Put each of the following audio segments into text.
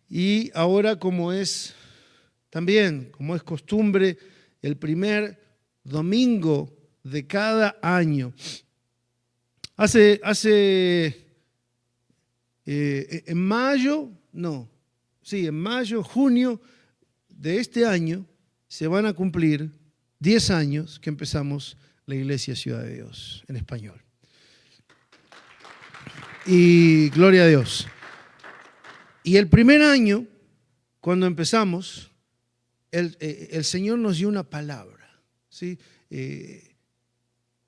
Y ahora, como es costumbre, el primer domingo de cada año. En mayo, junio de este año se van a cumplir 10 años que empezamos la Iglesia Ciudad de Dios en español. Y gloria a Dios. Y el primer año, cuando empezamos, el Señor nos dio una palabra, ¿sí?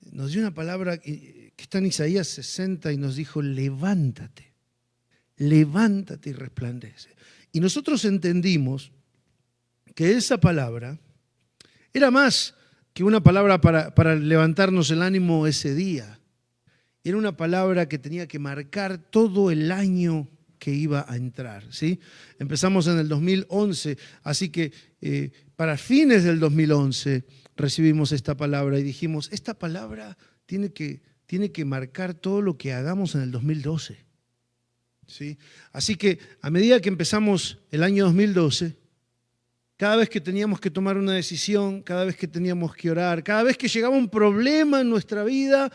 Nos dio una palabra que está en Isaías 60 y nos dijo: levántate y resplandece. Y nosotros entendimos que esa palabra era más que una palabra para levantarnos el ánimo ese día. Era una palabra que tenía que marcar todo el año que iba a entrar, ¿sí? Empezamos en el 2011, así que para fines del 2011 recibimos esta palabra y dijimos: esta palabra tiene que marcar todo lo que hagamos en el 2012, ¿sí? Así que a medida que empezamos el año 2012, cada vez que teníamos que tomar una decisión, cada vez que teníamos que orar, cada vez que llegaba un problema en nuestra vida,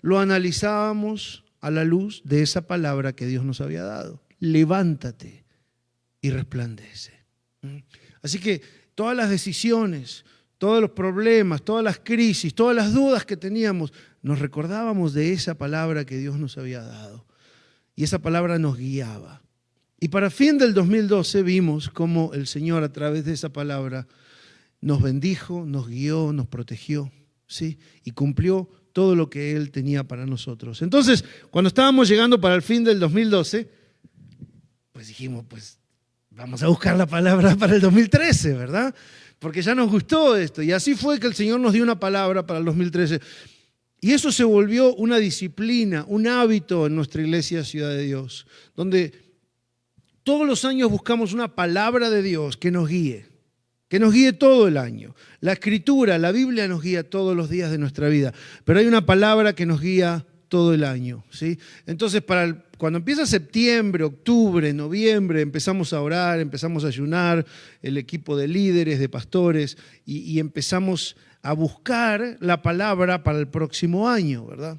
lo analizábamos a la luz de esa palabra que Dios nos había dado: levántate y resplandece. Así que todas las decisiones, todos los problemas, todas las crisis, todas las dudas que teníamos, nos recordábamos de esa palabra que Dios nos había dado. Y esa palabra nos guiaba. Y para fin del 2012 vimos cómo el Señor, a través de esa palabra, nos bendijo, nos guió, nos protegió, ¿sí? Y cumplió todo lo que Él tenía para nosotros. Entonces, cuando estábamos llegando para el fin del 2012, pues dijimos: pues vamos a buscar la palabra para el 2013, ¿verdad? Porque ya nos gustó esto. Y así fue que el Señor nos dio una palabra para el 2013. Y eso se volvió una disciplina, un hábito en nuestra Iglesia Ciudad de Dios, donde todos los años buscamos una palabra de Dios que nos guíe todo el año. La Escritura, la Biblia nos guía todos los días de nuestra vida, pero hay una palabra que nos guía todo el año, ¿sí? Entonces, cuando empieza septiembre, octubre, noviembre, empezamos a orar, empezamos a ayunar, el equipo de líderes, de pastores, y empezamos a buscar la palabra para el próximo año, ¿verdad?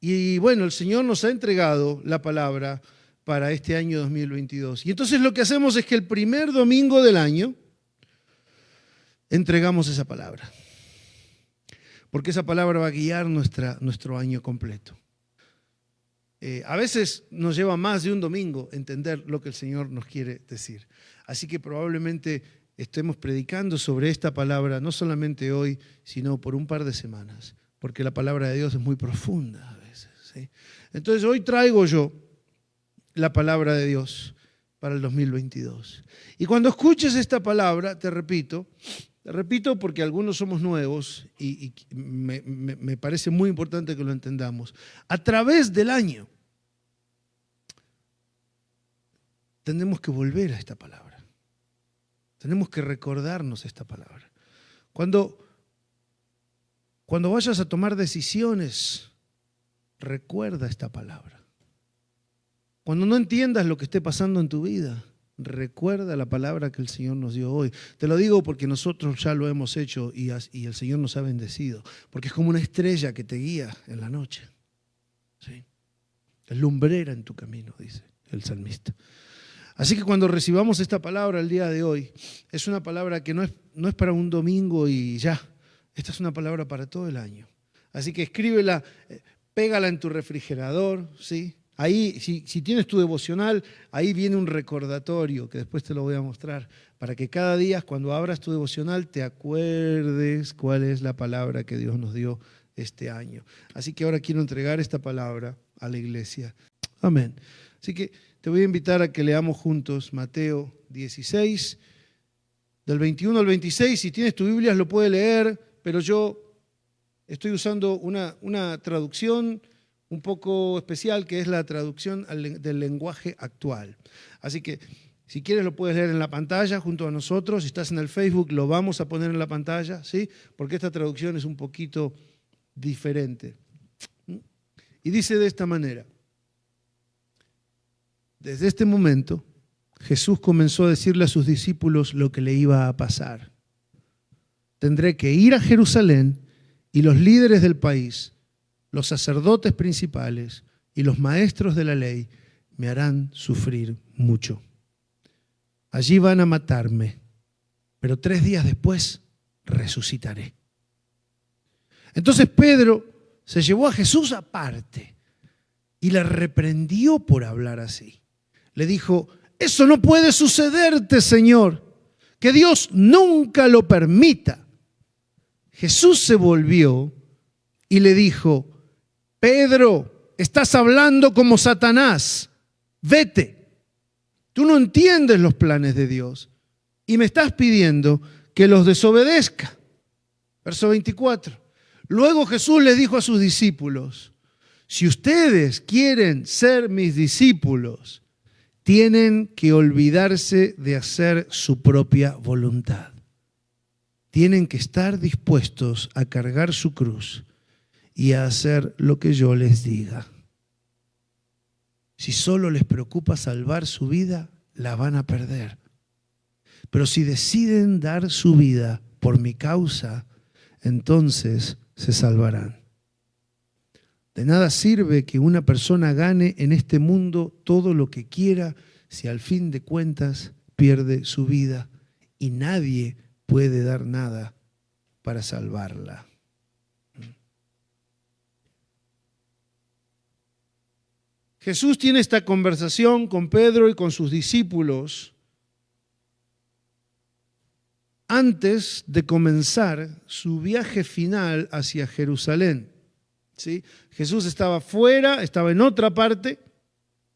Y bueno, el Señor nos ha entregado la palabra para este año 2022. Y entonces lo que hacemos es que el primer domingo del año entregamos esa palabra, porque esa palabra va a guiar nuestro año completo. A veces nos lleva más de un domingo entender lo que el Señor nos quiere decir. Así que probablemente estemos predicando sobre esta palabra no solamente hoy, sino por un par de semanas, porque la palabra de Dios es muy profunda a veces, ¿sí? Entonces hoy traigo yo la palabra de Dios para el 2022. Y cuando escuches esta palabra, te repito porque algunos somos nuevos y me parece muy importante que lo entendamos. A través del año tenemos que volver a esta palabra. Tenemos que recordarnos esta palabra. Cuando vayas a tomar decisiones, recuerda esta palabra. Cuando no entiendas lo que esté pasando en tu vida, recuerda la palabra que el Señor nos dio hoy. Te lo digo porque nosotros ya lo hemos hecho y el Señor nos ha bendecido. Porque es como una estrella que te guía en la noche, ¿sí? Es lumbrera en tu camino, dice el salmista. Así que cuando recibamos esta palabra el día de hoy, es una palabra que no es para un domingo y ya. Esta es una palabra para todo el año. Así que escríbela, pégala en tu refrigerador, ¿sí? Ahí, si tienes tu devocional, ahí viene un recordatorio que después te lo voy a mostrar, para que cada día cuando abras tu devocional te acuerdes cuál es la palabra que Dios nos dio este año. Así que ahora quiero entregar esta palabra a la iglesia. Amén. Así que te voy a invitar a que leamos juntos Mateo 16, del 21 al 26. Si tienes tu Biblia lo puedes leer, pero yo estoy usando una traducción un poco especial, que es la traducción del lenguaje actual. Así que, si quieres, lo puedes leer en la pantalla junto a nosotros. Si estás en el Facebook, lo vamos a poner en la pantalla, ¿sí? Porque esta traducción es un poquito diferente. Y dice de esta manera: desde este momento, Jesús comenzó a decirle a sus discípulos lo que le iba a pasar. Tendré que ir a Jerusalén y los líderes del país, los sacerdotes principales y los maestros de la ley me harán sufrir mucho. Allí van a matarme, pero 3 días después resucitaré. Entonces Pedro se llevó a Jesús aparte y le reprendió por hablar así. Le dijo: eso no puede sucederte, Señor, que Dios nunca lo permita. Jesús se volvió y le dijo: Pedro, estás hablando como Satanás, vete. Tú no entiendes los planes de Dios y me estás pidiendo que los desobedezca. Verso 24. Luego Jesús les dijo a sus discípulos: si ustedes quieren ser mis discípulos, tienen que olvidarse de hacer su propia voluntad. Tienen que estar dispuestos a cargar su cruz y a hacer lo que yo les diga. Si solo les preocupa salvar su vida, la van a perder. Pero si deciden dar su vida por mi causa, entonces se salvarán. De nada sirve que una persona gane en este mundo todo lo que quiera si al fin de cuentas pierde su vida y nadie puede dar nada para salvarla. Jesús tiene esta conversación con Pedro y con sus discípulos antes de comenzar su viaje final hacia Jerusalén. ¿Sí? Jesús estaba fuera, estaba en otra parte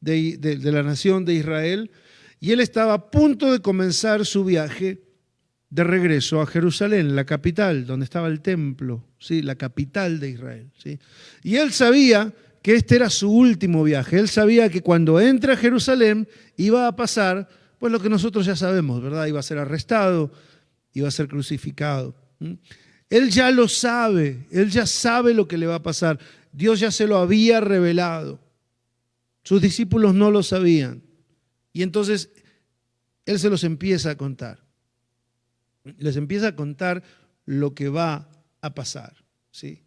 de la nación de Israel y él estaba a punto de comenzar su viaje de regreso a Jerusalén, la capital, donde estaba el templo, ¿sí? La capital de Israel, ¿sí? Y él sabía que este era su último viaje. Él sabía que cuando entre a Jerusalén iba a pasar, pues lo que nosotros ya sabemos, ¿verdad? Iba a ser arrestado, iba a ser crucificado. Él ya lo sabe, él ya sabe lo que le va a pasar. Dios ya se lo había revelado. Sus discípulos no lo sabían. Y entonces él se los empieza a contar. Les empieza a contar lo que va a pasar, ¿sí?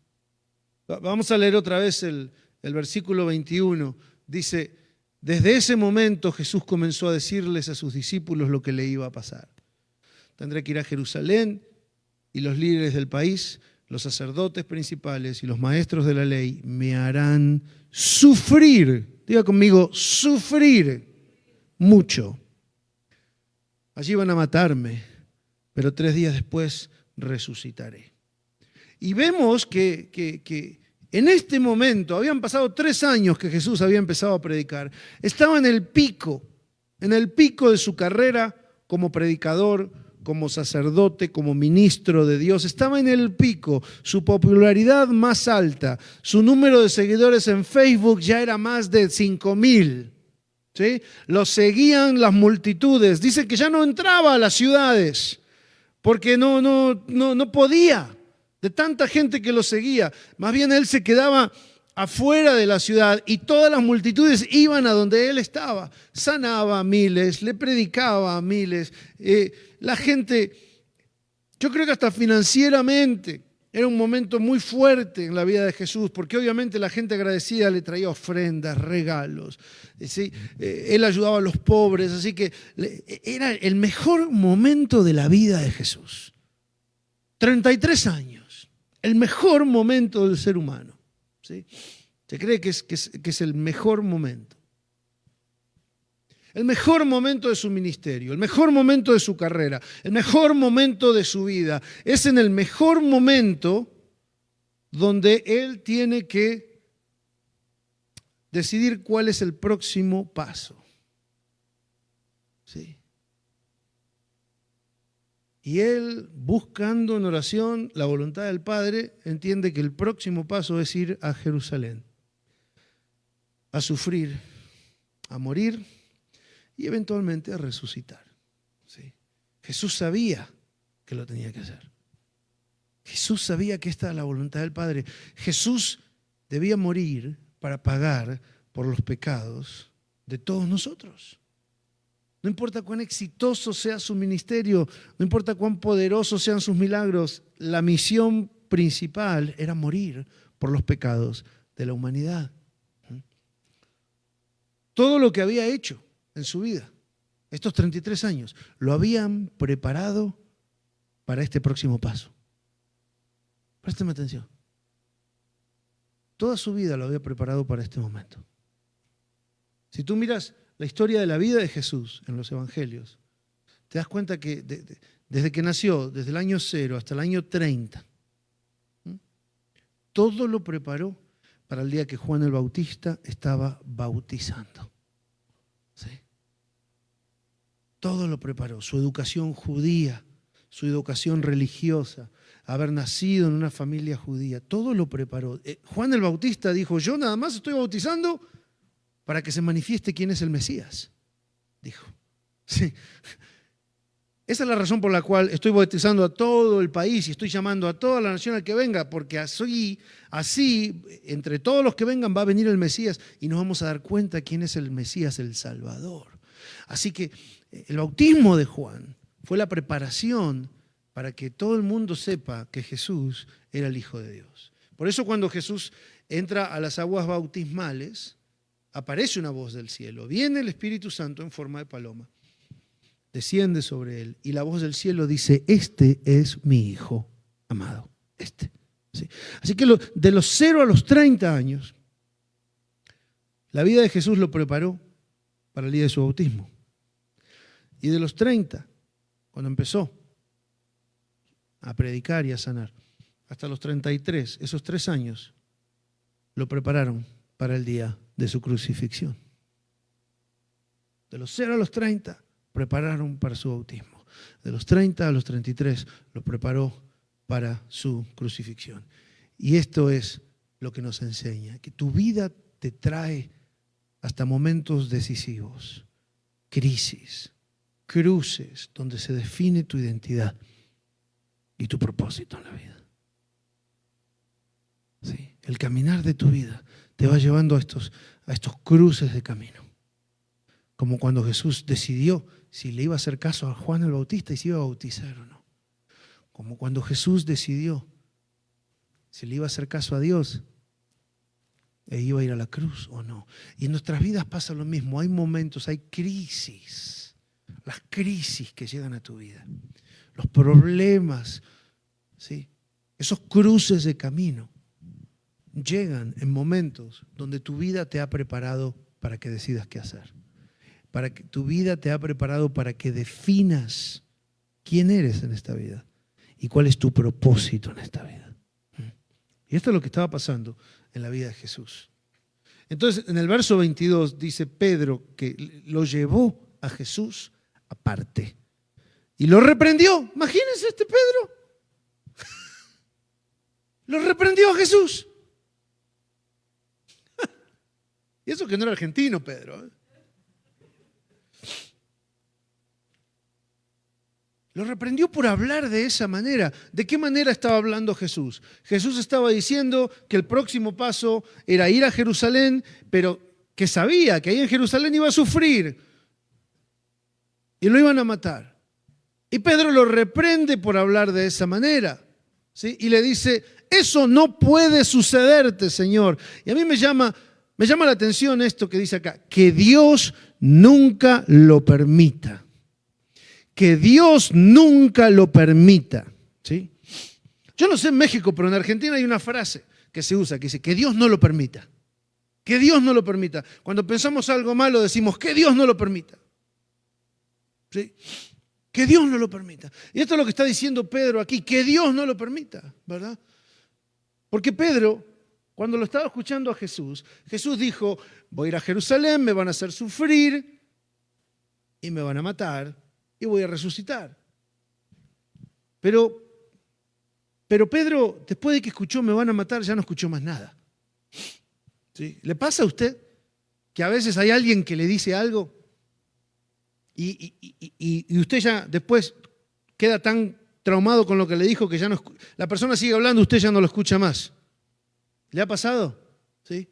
Vamos a leer otra vez el versículo 21. Dice: desde ese momento Jesús comenzó a decirles a sus discípulos lo que le iba a pasar. Tendré que ir a Jerusalén y los líderes del país, los sacerdotes principales y los maestros de la ley me harán sufrir. Diga conmigo, sufrir mucho. Allí van a matarme, pero 3 días después resucitaré. Y vemos que en este momento, habían pasado 3 años que Jesús había empezado a predicar. Estaba en el pico de su carrera como predicador, como sacerdote, como ministro de Dios. Estaba en el pico, su popularidad más alta. Su número de seguidores en Facebook ya era más de 5,000. ¿Sí? Lo seguían las multitudes. Dice que ya no entraba a las ciudades porque no podía, de tanta gente que lo seguía. Más bien él se quedaba afuera de la ciudad y todas las multitudes iban a donde él estaba. Sanaba a miles, le predicaba a miles. La gente, yo creo que hasta financieramente era un momento muy fuerte en la vida de Jesús, porque obviamente la gente agradecida le traía ofrendas, regalos, ¿sí? Él ayudaba a los pobres, así que era el mejor momento de la vida de Jesús. 33 años, el mejor momento del ser humano, ¿sí? Se cree que es el mejor momento. El mejor momento de su ministerio, el mejor momento de su carrera, el mejor momento de su vida. Es en el mejor momento donde él tiene que decidir cuál es el próximo paso. ¿Sí? Y él, buscando en oración la voluntad del Padre, entiende que el próximo paso es ir a Jerusalén, a sufrir, a morir y eventualmente a resucitar. ¿Sí? Jesús sabía que lo tenía que hacer. Jesús sabía que esta era la voluntad del Padre. Jesús debía morir para pagar por los pecados de todos nosotros. No importa cuán exitoso sea su ministerio, no importa cuán poderosos sean sus milagros, la misión principal era morir por los pecados de la humanidad. Todo lo que había hecho en su vida, estos 33 años, lo habían preparado para este próximo paso. Présteme atención. Toda su vida lo había preparado para este momento. Si tú miras la historia de la vida de Jesús en los evangelios, te das cuenta que desde que nació, desde el año 0 hasta el año 30, todo lo preparó para el día que Juan el Bautista estaba bautizando. ¿Sí? Todo lo preparó, su educación judía, su educación religiosa, haber nacido en una familia judía, todo lo preparó. Juan el Bautista dijo, yo nada más estoy bautizando para que se manifieste quién es el Mesías, dijo. Sí. Esa es la razón por la cual estoy bautizando a todo el país y estoy llamando a toda la nación a que venga, porque así, entre todos los que vengan va a venir el Mesías y nos vamos a dar cuenta quién es el Mesías, el Salvador. Así que el bautismo de Juan fue la preparación para que todo el mundo sepa que Jesús era el Hijo de Dios. Por eso cuando Jesús entra a las aguas bautismales, aparece una voz del cielo, viene el Espíritu Santo en forma de paloma, desciende sobre él y la voz del cielo dice, este es mi Hijo amado, este. ¿Sí? Así que de los 0 a los 30 años, la vida de Jesús lo preparó para el día de su bautismo. Y de los 30, cuando empezó a predicar y a sanar, hasta los 33, esos 3 años, lo prepararon para el día de su crucifixión. De los 0 a los 30, prepararon para su bautismo. De los 30 a los 33, lo preparó para su crucifixión. Y esto es lo que nos enseña, que tu vida te trae hasta momentos decisivos, crisis, cruces, donde se define tu identidad y tu propósito en la vida. Sí, el caminar de tu vida te va llevando a estos cruces de camino. Como cuando Jesús decidió si le iba a hacer caso a Juan el Bautista y si iba a bautizar o no. Como cuando Jesús decidió si le iba a hacer caso a Dios e iba a ir a la cruz o no. Y en nuestras vidas pasa lo mismo. Hay momentos, hay crisis. Las crisis que llegan a tu vida. Los problemas, ¿sí? Esos cruces de camino llegan en momentos donde tu vida te ha preparado para que decidas qué hacer. Para que tu vida te ha preparado para que definas quién eres en esta vida y cuál es tu propósito en esta vida. Y esto es lo que estaba pasando en la vida de Jesús. Entonces, en el verso 22 dice Pedro que lo llevó a Jesús aparte y lo reprendió. Imagínense este Pedro. Lo reprendió a Jesús. Y eso que no era argentino, Pedro, ¿eh? Lo reprendió por hablar de esa manera. ¿De qué manera estaba hablando Jesús? Jesús estaba diciendo que el próximo paso era ir a Jerusalén, pero que sabía que ahí en Jerusalén iba a sufrir y lo iban a matar. Y Pedro lo reprende por hablar de esa manera, ¿sí? Y le dice, eso no puede sucederte, Señor. Y a mí me llama la atención esto que dice acá, que Dios nunca lo permita. Que Dios nunca lo permita, ¿sí? Yo no sé en México, pero en Argentina hay una frase que se usa, que dice, que Dios no lo permita. Que Dios no lo permita. Cuando pensamos algo malo decimos, que Dios no lo permita. ¿Sí? Que Dios no lo permita. Y esto es lo que está diciendo Pedro aquí, que Dios no lo permita, ¿verdad? Porque Pedro, cuando lo estaba escuchando a Jesús, Jesús dijo, voy a ir a Jerusalén, me van a hacer sufrir y me van a matar. Y voy a resucitar. Pero Pedro, después de que escuchó me van a matar, ya no escuchó más nada. ¿Sí? ¿Le pasa a usted que a veces hay alguien que le dice algo y usted ya después queda tan traumado con lo que le dijo que ya no, la persona sigue hablando, usted ya no lo escucha más? ¿Le ha pasado? ¿Sí?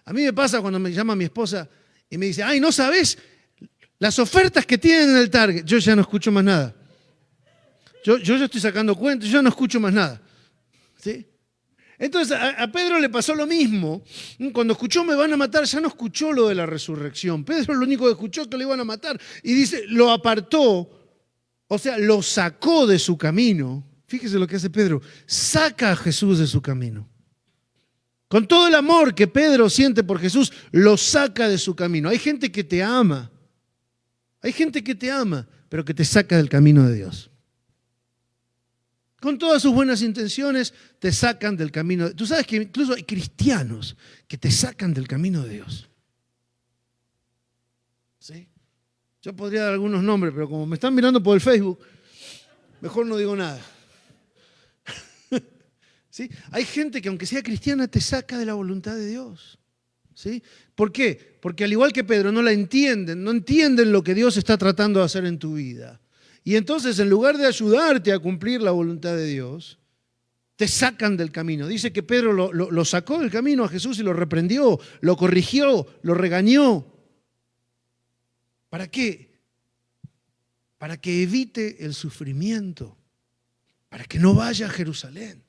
A mí me pasa cuando me llama mi esposa y me dice, ay, ¿no sabes Las ofertas que tienen en el Target, yo ya no escucho más nada. Yo ya estoy sacando cuentas, yo no escucho más nada. ¿Sí? Entonces a Pedro le pasó lo mismo. Cuando escuchó me van a matar, ya no escuchó lo de la resurrección. Pedro lo único que escuchó es que le iban a matar. Y dice, lo apartó, o sea, lo sacó de su camino. Fíjese lo que hace Pedro. Saca a Jesús de su camino. Con todo el amor que Pedro siente por Jesús, lo saca de su camino. Hay gente que te ama. Hay gente que te ama, pero que te saca del camino de Dios. Con todas sus buenas intenciones, te sacan del camino. Tú sabes que incluso hay cristianos que te sacan del camino de Dios. ¿Sí? Yo podría dar algunos nombres, pero como me están mirando por el Facebook, mejor no digo nada. ¿Sí? Hay gente que aunque sea cristiana te saca de la voluntad de Dios. ¿Sí? ¿Por qué? Porque al igual que Pedro no la entienden, no entienden lo que Dios está tratando de hacer en tu vida. Y entonces, en lugar de ayudarte a cumplir la voluntad de Dios, te sacan del camino. Dice que Pedro lo sacó del camino a Jesús y lo reprendió, lo corrigió, lo regañó. ¿Para qué? Para que evite el sufrimiento, para que no vaya a Jerusalén.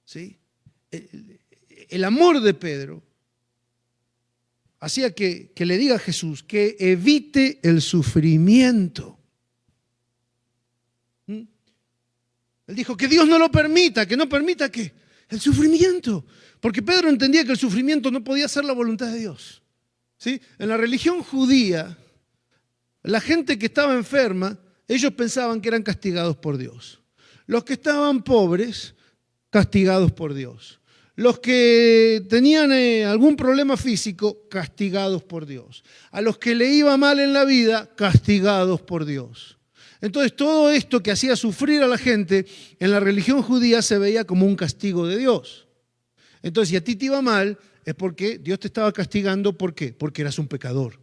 ¿Sí? El amor de Pedro hacía que le diga a Jesús que evite el sufrimiento. Él dijo que Dios no lo permita, que no permita ¿qué? El sufrimiento. Porque Pedro entendía que el sufrimiento no podía ser la voluntad de Dios. ¿Sí? En la religión judía, la gente que estaba enferma, ellos pensaban que eran castigados por Dios. Los que estaban pobres, castigados por Dios. Los que tenían algún problema físico, castigados por Dios. A los que le iba mal en la vida, castigados por Dios. Entonces todo esto que hacía sufrir a la gente en la religión judía se veía como un castigo de Dios. Entonces si a ti te iba mal es porque Dios te estaba castigando. ¿Por qué? Porque eras un pecador,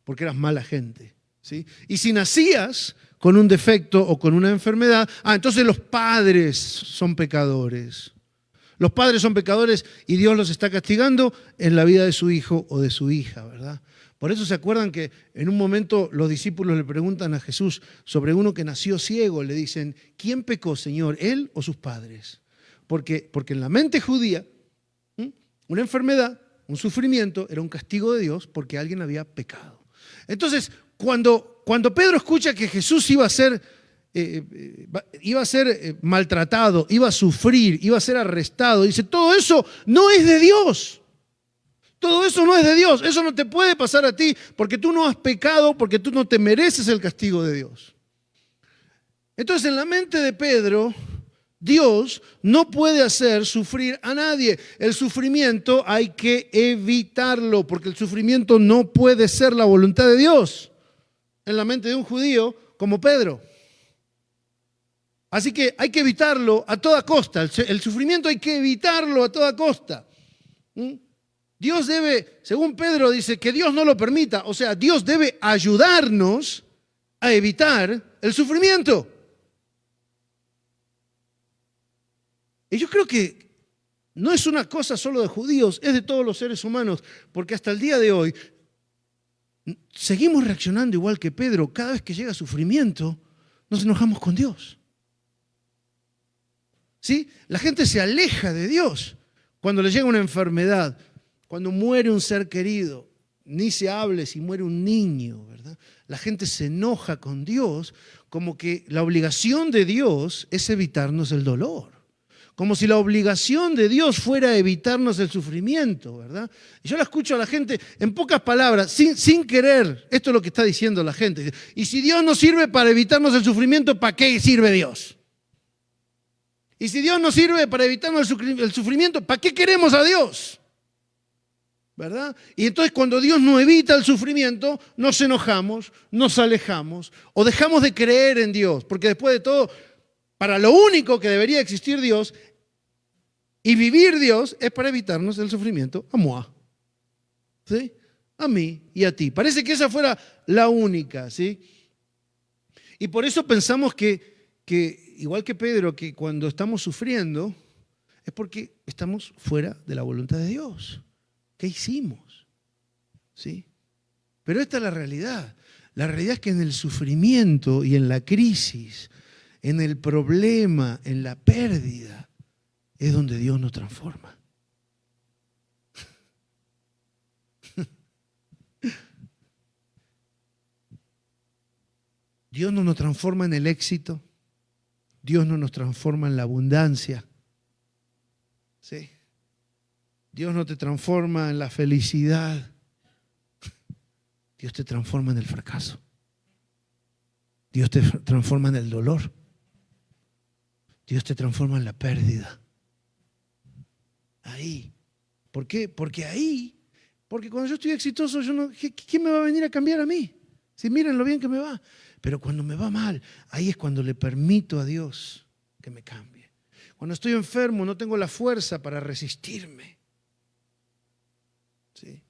porque eras mala gente. ¿Sí? Y si nacías con un defecto o con una enfermedad, entonces los padres son pecadores. Los padres son pecadores y Dios los está castigando en la vida de su hijo o de su hija, ¿verdad? Por eso se acuerdan que en un momento los discípulos le preguntan a Jesús sobre uno que nació ciego. Le dicen, ¿quién pecó, Señor, él o sus padres? Porque en la mente judía, una enfermedad, un sufrimiento, era un castigo de Dios porque alguien había pecado. Entonces, cuando Pedro escucha que Jesús iba a ser maltratado, iba a sufrir, iba a ser arrestado, dice, todo eso no es de Dios. Todo eso no es de Dios, eso no te puede pasar a ti porque tú no has pecado, porque tú no te mereces el castigo de Dios. Entonces en la mente de Pedro, Dios no puede hacer sufrir a nadie. El sufrimiento hay que evitarlo porque el sufrimiento no puede ser la voluntad de Dios en la mente de un judío como Pedro. Así que hay que evitarlo a toda costa, el sufrimiento hay que evitarlo a toda costa. Dios debe, según Pedro dice, que Dios no lo permita. O sea, Dios debe ayudarnos a evitar el sufrimiento. Y yo creo que no es una cosa solo de judíos, es de todos los seres humanos, porque hasta el día de hoy seguimos reaccionando igual que Pedro. Cada vez que llega sufrimiento, nos enojamos con Dios. ¿Sí? La gente se aleja de Dios cuando le llega una enfermedad. Cuando muere un ser querido, ni se hable si muere un niño, ¿verdad? La gente se enoja con Dios como que la obligación de Dios es evitarnos el dolor. Como si la obligación de Dios fuera evitarnos el sufrimiento, ¿verdad? Y yo la escucho a la gente en pocas palabras, sin querer. Esto es lo que está diciendo la gente. Y si Dios no sirve para evitarnos el sufrimiento, ¿para qué sirve Dios? Y si Dios no sirve para evitarnos el sufrimiento, ¿para qué queremos a Dios? ¿Verdad? Y entonces cuando Dios no evita el sufrimiento, nos enojamos, nos alejamos o dejamos de creer en Dios. Porque después de todo, para lo único que debería existir Dios y vivir Dios es para evitarnos el sufrimiento a moi. ¿Sí? A mí y a ti. Parece que esa fuera la única, ¿sí? Y por eso pensamos que igual que Pedro, que cuando estamos sufriendo es porque estamos fuera de la voluntad de Dios. ¿Qué hicimos? ¿Sí? Pero esta es la realidad. La realidad es que en el sufrimiento y en la crisis, en el problema, en la pérdida, es donde Dios nos transforma. Dios no nos transforma en el éxito, Dios no nos transforma en la abundancia, ¿sí? Dios no te transforma en la felicidad, Dios te transforma en el fracaso, Dios te transforma en el dolor, Dios te transforma en la pérdida. Ahí. ¿Por qué? Porque cuando yo estoy exitoso, ¿quién me va a venir a cambiar a mí? Si miren lo bien que me va. Pero cuando me va mal, ahí es cuando le permito a Dios que me cambie. Cuando estoy enfermo, no tengo la fuerza para resistirme. ¿Sí?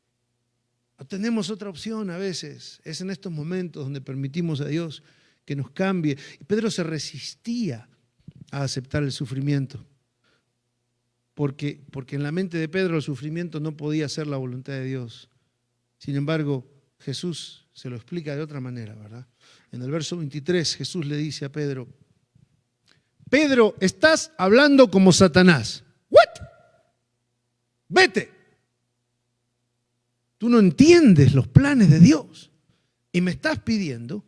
No tenemos otra opción a veces. Es en estos momentos donde permitimos a Dios que nos cambie. Y Pedro se resistía a aceptar el sufrimiento. Porque en la mente de Pedro el sufrimiento no podía ser la voluntad de Dios. Sin embargo, Jesús se lo explica de otra manera, ¿verdad? En el verso 23 Jesús le dice a Pedro: Pedro, estás hablando como Satanás. ¿What? Vete. Tú no entiendes los planes de Dios y me estás pidiendo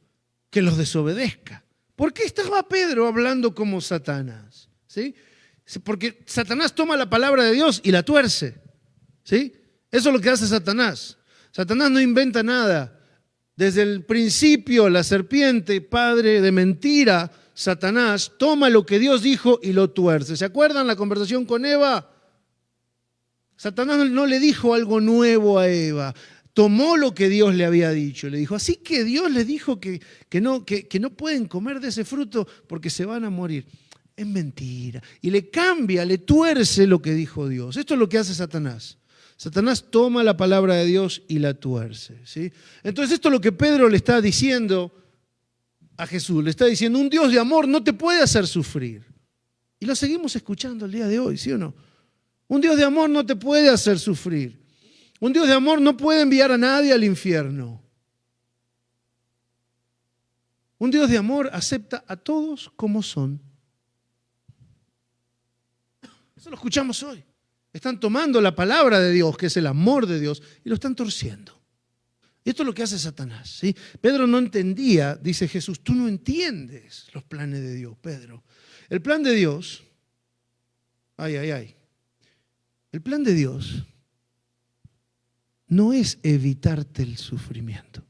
que los desobedezca. ¿Por qué estaba Pedro hablando como Satanás? ¿Sí? Porque Satanás toma la palabra de Dios y la tuerce. ¿Sí? Eso es lo que hace Satanás. Satanás no inventa nada. Desde el principio, la serpiente, padre de mentira, Satanás, toma lo que Dios dijo y lo tuerce. ¿Se acuerdan la conversación con Eva? Satanás no le dijo algo nuevo a Eva. Tomó lo que Dios le había dicho. Le dijo, así que Dios les dijo que no pueden comer de ese fruto porque se van a morir. Es mentira. Y le cambia, le tuerce lo que dijo Dios. Esto es lo que hace Satanás. Satanás toma la palabra de Dios y la tuerce, ¿sí? Entonces esto es lo que Pedro le está diciendo a Jesús. Le está diciendo, un Dios de amor no te puede hacer sufrir. Y lo seguimos escuchando el día de hoy, ¿sí o no? Un Dios de amor no te puede hacer sufrir. Un Dios de amor no puede enviar a nadie al infierno. Un Dios de amor acepta a todos como son. Eso lo escuchamos hoy. Están tomando la palabra de Dios, que es el amor de Dios, y lo están torciendo. Y esto es lo que hace Satanás, ¿sí? Pedro no entendía, dice Jesús, tú no entiendes los planes de Dios, Pedro. El plan de Dios, el plan de Dios no es evitarte el sufrimiento.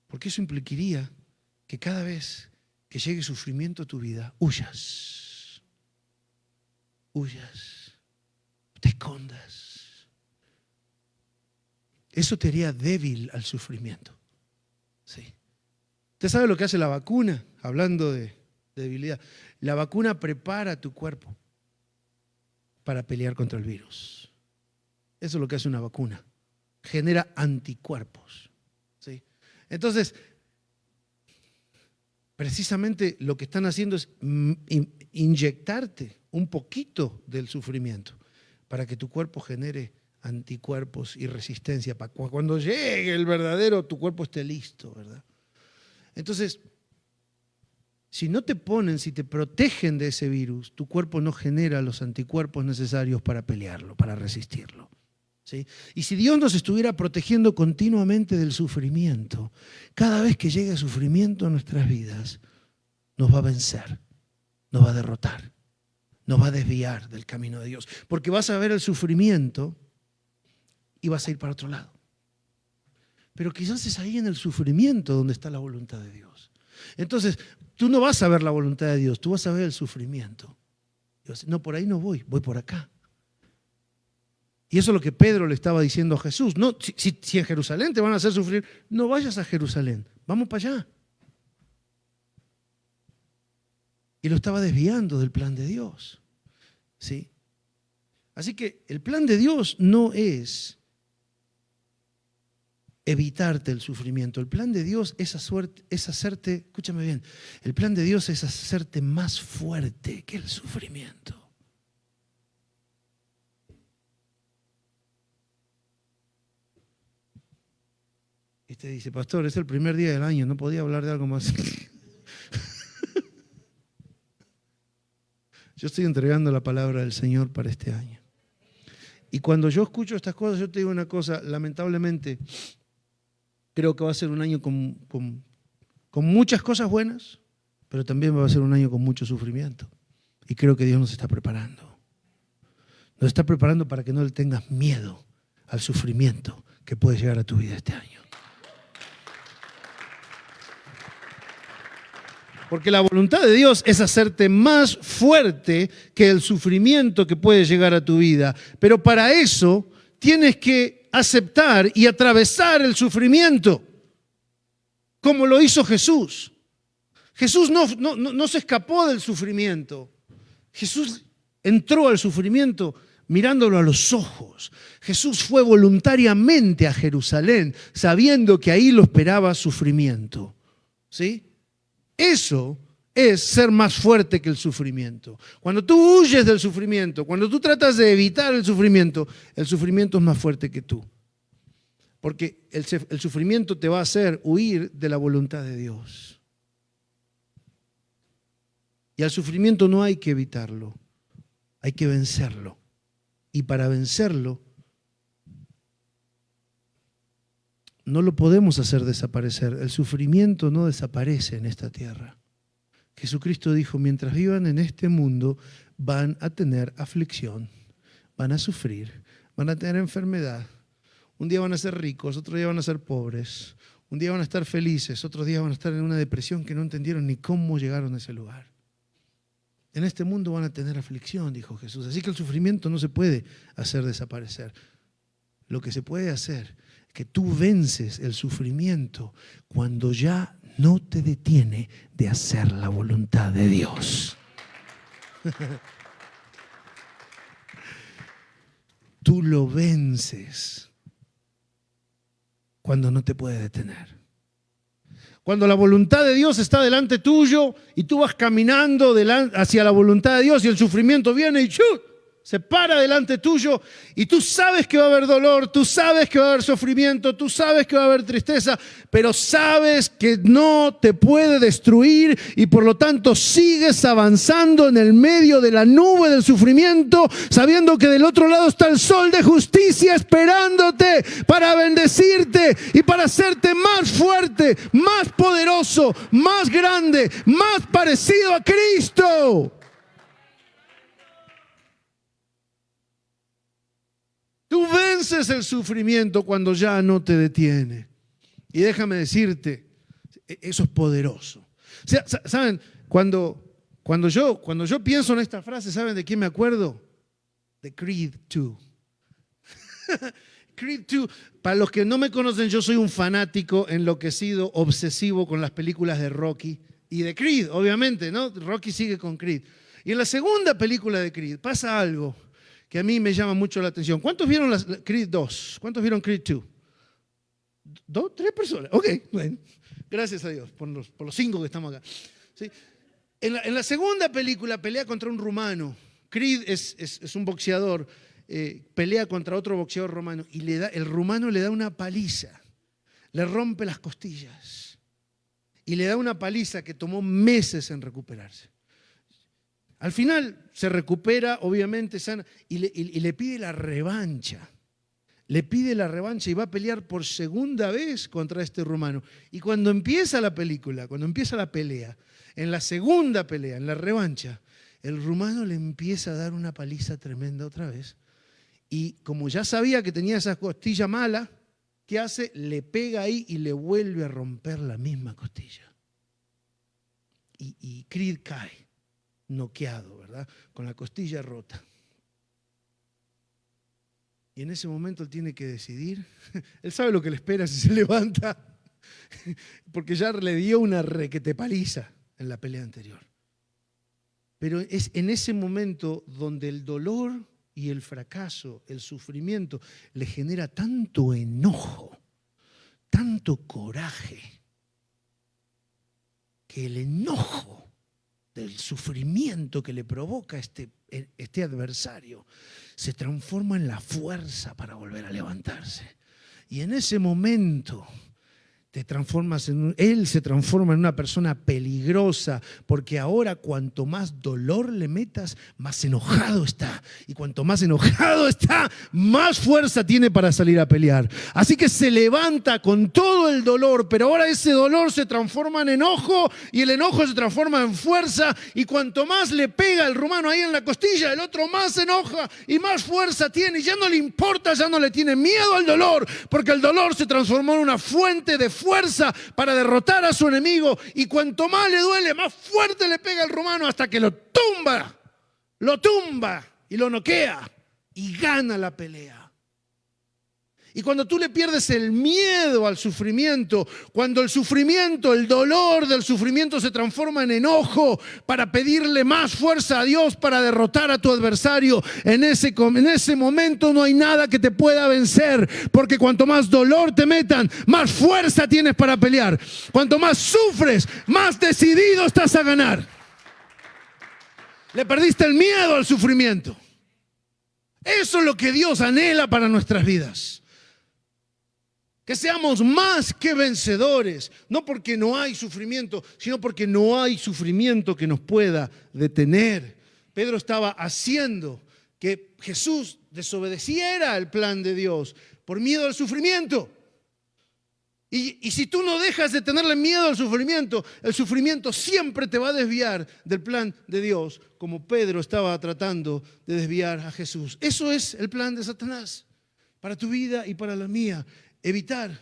Porque eso implicaría que cada vez que llegue sufrimiento a tu vida, huyas, te escondas. Eso te haría débil al sufrimiento. ¿Sí? ¿Usted sabe lo que hace la vacuna? Hablando de debilidad. La vacuna prepara tu cuerpo para pelear contra el virus. Eso es lo que hace una vacuna. Genera anticuerpos. ¿Sí? Entonces, precisamente lo que están haciendo es inyectarte un poquito del sufrimiento para que tu cuerpo genere anticuerpos y resistencia para cuando llegue el verdadero, tu cuerpo esté listo, ¿verdad? Entonces, si no te ponen, si te protegen de ese virus, tu cuerpo no genera los anticuerpos necesarios para pelearlo, para resistirlo. ¿Sí? Y si Dios nos estuviera protegiendo continuamente del sufrimiento, cada vez que llegue sufrimiento a nuestras vidas, nos va a vencer, nos va a derrotar, nos va a desviar del camino de Dios. Porque vas a ver el sufrimiento y vas a ir para otro lado. Pero quizás es ahí en el sufrimiento donde está la voluntad de Dios. Entonces, tú no vas a ver la voluntad de Dios, tú vas a ver el sufrimiento. Y vas a decir, no, por ahí no voy por acá. Y eso es lo que Pedro le estaba diciendo a Jesús. No, si en Jerusalén te van a hacer sufrir, no vayas a Jerusalén, vamos para allá. Y lo estaba desviando del plan de Dios. ¿Sí? Así que el plan de Dios no es evitarte el sufrimiento. El plan de Dios es hacerte, escúchame bien, el plan de Dios es hacerte más fuerte que el sufrimiento. Y te dice, pastor, es el primer día del año, no podía hablar de algo más. Yo estoy entregando la palabra del Señor para este año. Y cuando yo escucho estas cosas, yo te digo una cosa, lamentablemente, creo que va a ser un año con muchas cosas buenas, pero también va a ser un año con mucho sufrimiento. Y creo que Dios nos está preparando. Nos está preparando para que no le tengas miedo al sufrimiento que puede llegar a tu vida este año. Porque la voluntad de Dios es hacerte más fuerte que el sufrimiento que puede llegar a tu vida. Pero para eso tienes que aceptar y atravesar el sufrimiento, como lo hizo Jesús. Jesús no se escapó del sufrimiento. Jesús entró al sufrimiento mirándolo a los ojos. Jesús fue voluntariamente a Jerusalén, sabiendo que ahí lo esperaba sufrimiento. ¿Sí? Eso es ser más fuerte que el sufrimiento. Cuando tú huyes del sufrimiento, cuando tú tratas de evitar el sufrimiento es más fuerte que tú. Porque el sufrimiento te va a hacer huir de la voluntad de Dios. Y al sufrimiento no hay que evitarlo, hay que vencerlo. Y para vencerlo, no lo podemos hacer desaparecer. El sufrimiento no desaparece en esta tierra. Jesucristo dijo, mientras vivan en este mundo, van a tener aflicción, van a sufrir, van a tener enfermedad. Un día van a ser ricos, otro día van a ser pobres. Un día van a estar felices, otros días van a estar en una depresión que no entendieron ni cómo llegaron a ese lugar. En este mundo van a tener aflicción, dijo Jesús. Así que el sufrimiento no se puede hacer desaparecer. Lo que se puede hacer es que tú vences el sufrimiento cuando ya no te detiene de hacer la voluntad de Dios. Tú lo vences cuando no te puede detener. Cuando la voluntad de Dios está delante tuyo y tú vas caminando hacia la voluntad de Dios y el sufrimiento viene y ¡chut!, se para delante tuyo y tú sabes que va a haber dolor, tú sabes que va a haber sufrimiento, tú sabes que va a haber tristeza, pero sabes que no te puede destruir y por lo tanto sigues avanzando en el medio de la nube del sufrimiento, sabiendo que del otro lado está el sol de justicia esperándote para bendecirte y para hacerte más fuerte, más poderoso, más grande, más parecido a Cristo. Tú vences el sufrimiento cuando ya no te detiene. Y déjame decirte, eso es poderoso. O sea, ¿saben? Cuando yo pienso en esta frase, ¿saben de quién me acuerdo? De Creed 2. Creed 2. Para los que no me conocen, yo soy un fanático enloquecido, obsesivo con las películas de Rocky y de Creed, obviamente, ¿no? Rocky sigue con Creed. Y en la segunda película de Creed pasa algo que a mí me llama mucho la atención. ¿Cuántos vieron Creed 2? ¿Cuántos vieron Creed 2? ¿2? ¿3 personas? Ok, bueno. Gracias a Dios por los 5 que estamos acá. ¿Sí? En la segunda película pelea contra un rumano. Creed es un boxeador, pelea contra otro boxeador romano y el rumano le da una paliza, le rompe las costillas y le da una paliza que tomó meses en recuperarse. Al final se recupera, obviamente, sana, y le pide la revancha. Le pide la revancha y va a pelear por segunda vez contra este rumano. Y cuando empieza la película, cuando empieza la pelea, en la segunda pelea, en la revancha, el rumano le empieza a dar una paliza tremenda otra vez. Y como ya sabía que tenía esa costilla mala, ¿qué hace? Le pega ahí y le vuelve a romper la misma costilla. Y Creed cae. Noqueado, ¿verdad? Con la costilla rota. Y en ese momento él tiene que decidir. Él sabe lo que le espera si se levanta, porque ya le dio una requete paliza en la pelea anterior. Pero es en ese momento donde el dolor y el fracaso, el sufrimiento, le genera tanto enojo, tanto coraje, que el enojo del sufrimiento que le provoca este adversario se transforma en la fuerza para volver a levantarse. Y en ese momento Él se transforma en una persona peligrosa, porque ahora cuanto más dolor le metas, más enojado está. Y cuanto más enojado está, más fuerza tiene para salir a pelear. Así que se levanta con todo el dolor, pero ahora ese dolor se transforma en enojo y el enojo se transforma en fuerza. Y cuanto más le pega el rumano ahí en la costilla, el otro más se enoja y más fuerza tiene. Y ya no le importa, ya no le tiene miedo al dolor, porque el dolor se transformó en una fuente de fuerza para derrotar a su enemigo, y cuanto más le duele, más fuerte le pega el romano hasta que lo tumba y lo noquea y gana la pelea. Y cuando tú le pierdes el miedo al sufrimiento, cuando el sufrimiento, el dolor del sufrimiento se transforma en enojo para pedirle más fuerza a Dios para derrotar a tu adversario, en ese momento no hay nada que te pueda vencer, porque cuanto más dolor te metan, más fuerza tienes para pelear. Cuanto más sufres, más decidido estás a ganar. Le perdiste el miedo al sufrimiento. Eso es lo que Dios anhela para nuestras vidas. Que seamos más que vencedores, no porque no hay sufrimiento, sino porque no hay sufrimiento que nos pueda detener. Pedro estaba haciendo que Jesús desobedeciera el plan de Dios por miedo al sufrimiento. Y si tú no dejas de tenerle miedo al sufrimiento, el sufrimiento siempre te va a desviar del plan de Dios, como Pedro estaba tratando de desviar a Jesús. Eso es el plan de Satanás para tu vida y para la mía. Evitar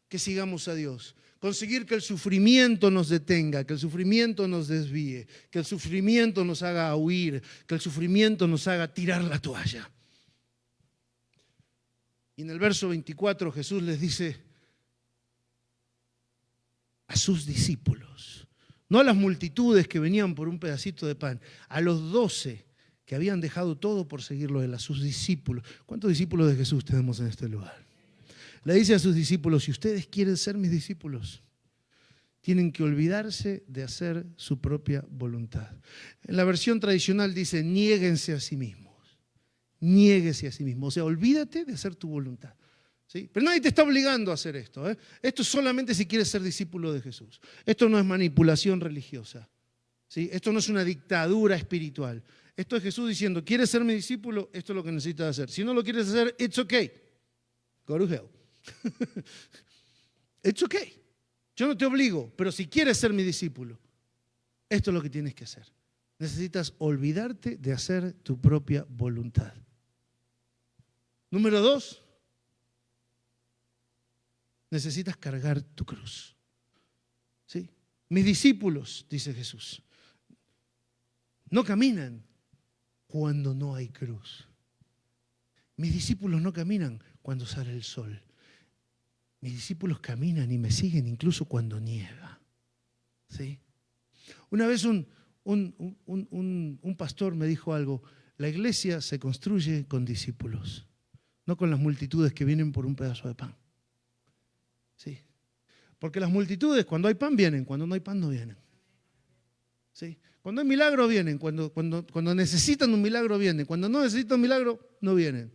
que sigamos a Dios, conseguir que el sufrimiento nos detenga, que el sufrimiento nos desvíe, que el sufrimiento nos haga huir, que el sufrimiento nos haga tirar la toalla. Y en el verso 24 Jesús les dice a sus discípulos, no a las multitudes que venían por un pedacito de pan, a los 12 que habían dejado todo por seguirlo a él, a sus discípulos. ¿Cuántos discípulos de Jesús tenemos en este lugar? Le dice a sus discípulos: si ustedes quieren ser mis discípulos, tienen que olvidarse de hacer su propia voluntad. En la versión tradicional dice: niéguense a sí mismos. Niéguese a sí mismo. O sea, olvídate de hacer tu voluntad. ¿Sí? Pero nadie te está obligando a hacer esto. Esto es solamente si quieres ser discípulo de Jesús. Esto no es manipulación religiosa. ¿Sí? Esto no es una dictadura espiritual. Esto es Jesús diciendo: ¿quieres ser mi discípulo? Esto es lo que necesitas hacer. Si no lo quieres hacer, it's okay. Go to hell. It's okay. Yo no te obligo, pero si quieres ser mi discípulo, esto es lo que tienes que hacer. Necesitas olvidarte de hacer tu propia voluntad. Número 2, necesitas cargar tu cruz. ¿Sí? Mis discípulos, dice Jesús, no caminan cuando no hay cruz. Mis discípulos no caminan cuando sale el sol. Mis discípulos caminan y me siguen incluso cuando nieva. ¿Sí? Una vez un pastor me dijo algo: la iglesia se construye con discípulos, no con las multitudes que vienen por un pedazo de pan. ¿Sí? Porque las multitudes, cuando hay pan vienen, cuando no hay pan no vienen. ¿Sí? Cuando hay milagros vienen, cuando necesitan un milagro vienen, cuando no necesitan un milagro no vienen.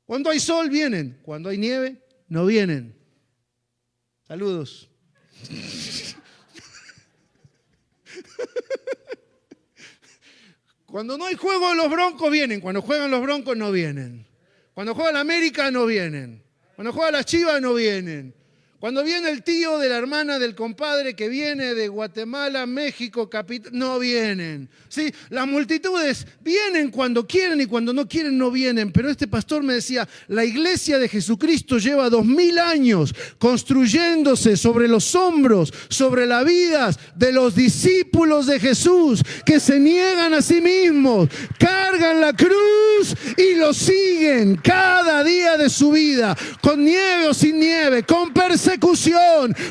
Cuando hay sol vienen, cuando hay nieve no vienen. Saludos. Cuando no hay juego de los Broncos vienen, cuando juegan los Broncos no vienen. Cuando juega la América no vienen. Cuando juega las Chivas no vienen. Cuando viene el tío de la hermana del compadre que viene de Guatemala, México, no vienen. ¿Sí? Las multitudes vienen cuando quieren y cuando no quieren no vienen. Pero este pastor me decía: la iglesia de Jesucristo lleva 2000 años construyéndose sobre los hombros, sobre las vidas de los discípulos de Jesús, que se niegan a sí mismos, cargan la cruz y lo siguen cada día de su vida, con nieve o sin nieve, con persecución,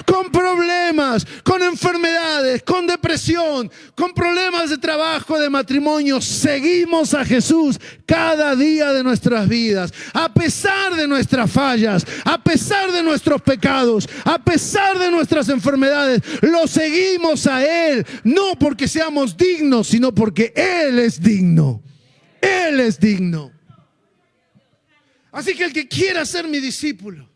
con problemas, con enfermedades, con depresión, con problemas de trabajo, de matrimonio. Seguimos a Jesús cada día de nuestras vidas, a pesar de nuestras fallas, a pesar de nuestros pecados, a pesar de nuestras enfermedades. Lo seguimos a Él, no porque seamos dignos, sino porque Él es digno. Él es digno. Así que el que quiera ser mi discípulo,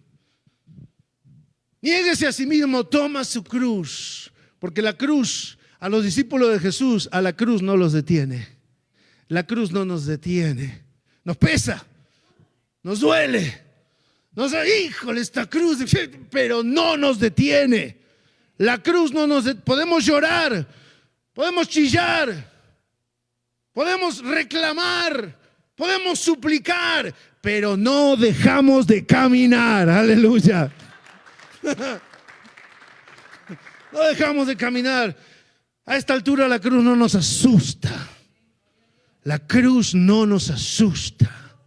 Niéguese a sí mismo, toma su cruz. Porque la cruz, a los discípulos de Jesús, a la cruz no los detiene. La cruz no nos detiene. Nos pesa, nos duele. Nos dice, híjole, esta cruz, pero no nos detiene. La cruz no nos detiene. Podemos llorar, podemos chillar, podemos reclamar, podemos suplicar, pero no dejamos de caminar. Aleluya. No dejamos de caminar. A esta altura la cruz no nos asusta. La cruz no nos asusta.